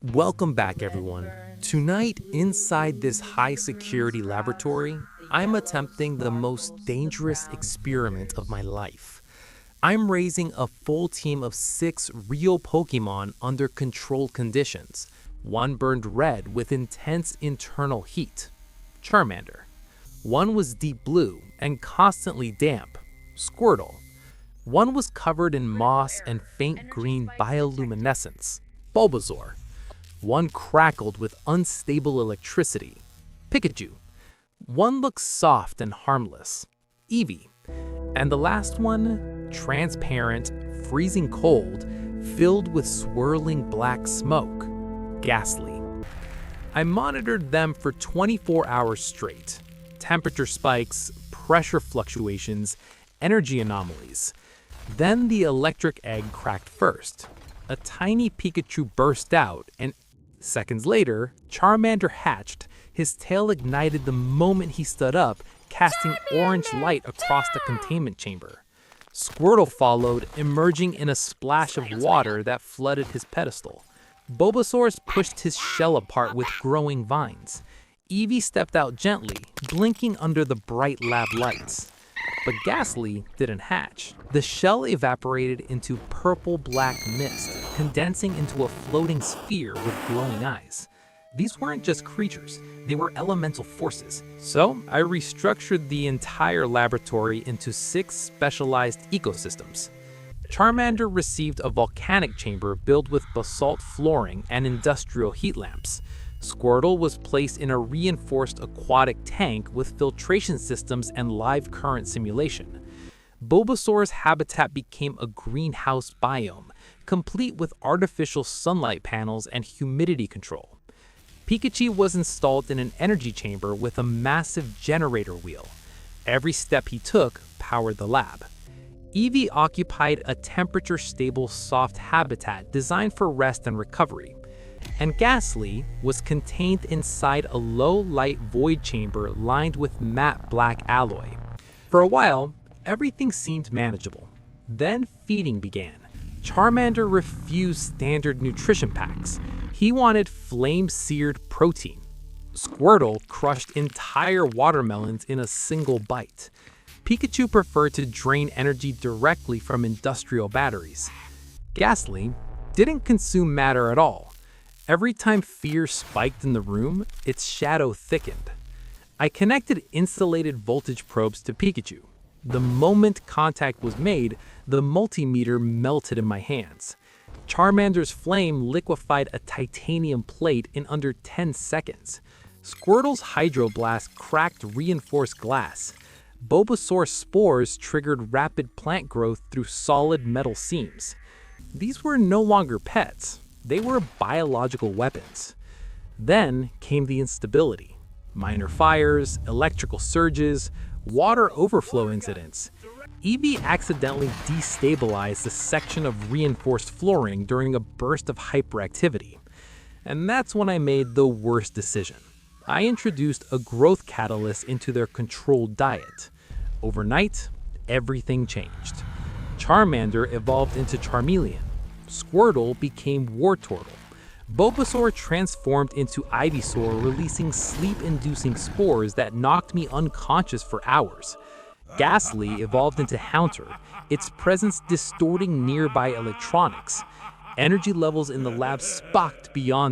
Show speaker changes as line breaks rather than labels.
Welcome back, everyone. Tonight, inside this high-security laboratory, I'm attempting the most dangerous experiment of my life. I'm raising a full team of 6 real Pokémon under controlled conditions. One burned red with intense internal heat, Charmander. One was deep blue and constantly damp, Squirtle. One was covered in moss and faint green bioluminescence, Bulbasaur. One crackled with unstable electricity, Pikachu. One looked soft and harmless, Eevee. And the last one, transparent, freezing cold, filled with swirling black smoke, Gastly. I monitored them for 24 hours straight. Temperature spikes, pressure fluctuations, energy anomalies. Then the electric egg cracked first. A tiny Pikachu burst out, and seconds later, Charmander hatched. His tail ignited the moment he stood up, casting orange light across the containment chamber. Squirtle followed, emerging in a splash of water that flooded his pedestal. Bulbasaur pushed his shell apart with growing vines. Eevee stepped out gently, blinking under the bright lab lights. But Gastly didn't hatch. The shell evaporated into purple-black mist, condensing into a floating sphere with glowing eyes. These weren't just creatures, they were elemental forces. So I restructured the entire laboratory into 6 specialized ecosystems. Charmander received a volcanic chamber built with basalt flooring and industrial heat lamps. Squirtle was placed in a reinforced aquatic tank with filtration systems and live current simulation. Bulbasaur's habitat became a greenhouse biome, complete with artificial sunlight panels and humidity control. Pikachu was installed in an energy chamber with a massive generator wheel. Every step he took powered the lab. Eevee occupied a temperature-stable soft habitat designed for rest and recovery. And Gastly was contained inside a low-light void chamber lined with matte black alloy. For a while, everything seemed manageable. Then feeding began. Charmander refused standard nutrition packs. He wanted flame-seared protein. Squirtle crushed entire watermelons in a single bite. Pikachu preferred to drain energy directly from industrial batteries. Gastly didn't consume matter at all. Every time fear spiked in the room, its shadow thickened. I connected insulated voltage probes to Pikachu. The moment contact was made, the multimeter melted in my hands. Charmander's flame liquefied a titanium plate in under 10 seconds. Squirtle's hydroblast cracked reinforced glass. Bulbasaur's spores triggered rapid plant growth through solid metal seams. These were no longer pets. They were biological weapons. Then came the instability. Minor fires, electrical surges, water overflow incidents. Eevee accidentally destabilized a section of reinforced flooring during a burst of hyperactivity. And that's when I made the worst decision. I introduced a growth catalyst into their controlled diet. Overnight, everything changed. Charmander evolved into Charmeleon. Squirtle became Wartortle. Bulbasaur transformed into Ivysaur, releasing sleep-inducing spores that knocked me unconscious for hours. Gastly evolved into Haunter, its presence distorting nearby electronics. Energy levels in the lab spiked beyond